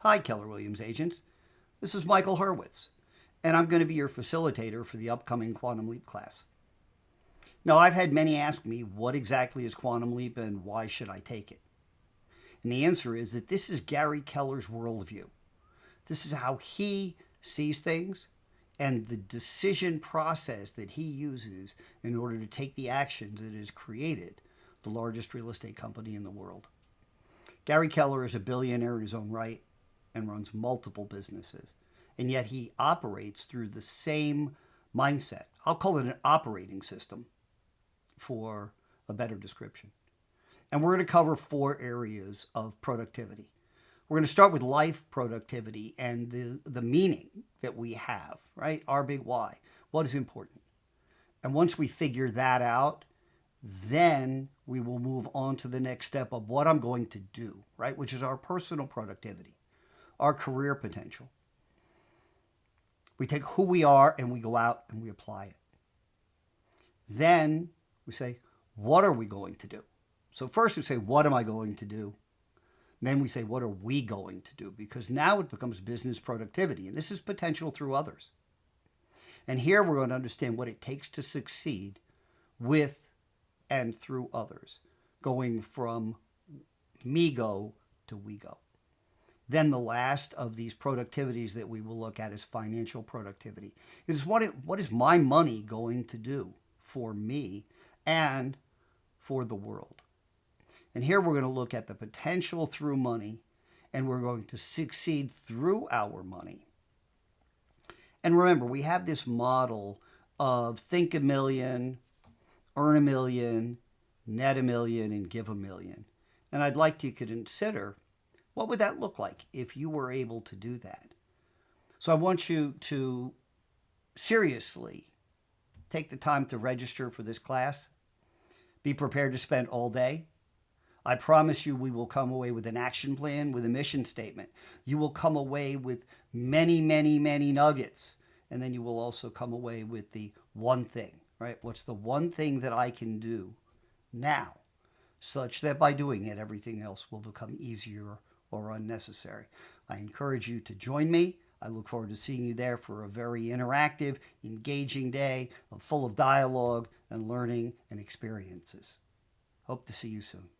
Hi, Keller Williams agents. This is Michael Horwitz, and I'm going to be your facilitator for the upcoming Quantum Leap class. Now, I've had many ask me, what exactly is Quantum Leap and why should I take it? And the answer is that this is Gary Keller's worldview. This is how he sees things and the decision process that he uses in order to take the actions that has created the largest real estate company in the world. Gary Keller is a billionaire in his own right and runs multiple businesses. And yet he operates through the same mindset. I'll call it an operating system for a better description. And we're going to cover 4 areas of productivity. We're going to start with life productivity and the meaning that we have, right? Our big why. What is important? And once we figure that out, then we will move on to the next step of what I'm going to do, right? Which is our personal productivity, our career potential. We take who we are and we go out and we apply it. Then we say, what are we going to do? So first we say, what am I going to do? Then we say, what are we going to do? Because now it becomes business productivity, and this is potential through others. And here we're going to understand what it takes to succeed with and through others, going from me go to we go. Then the last of these productivities that we will look at is financial productivity. It is what is my money going to do for me and for the world? And here we're going to look at the potential through money, and we're going to succeed through our money. And remember, we have this model of think a million, earn a million, net a million, and give a million. And I'd like you to consider, what would that look like if you were able to do that? So I want you to seriously take the time to register for this class. Be prepared to spend all day. I promise you we will come away with an action plan, with a mission statement. You will come away with many, many, many nuggets. And then you will also come away with the one thing, right? What's the one thing that I can do now, such that by doing it, everything else will become easier or unnecessary. I encourage you to join me. I look forward to seeing you there for a very interactive, engaging day full of dialogue and learning and experiences. Hope to see you soon.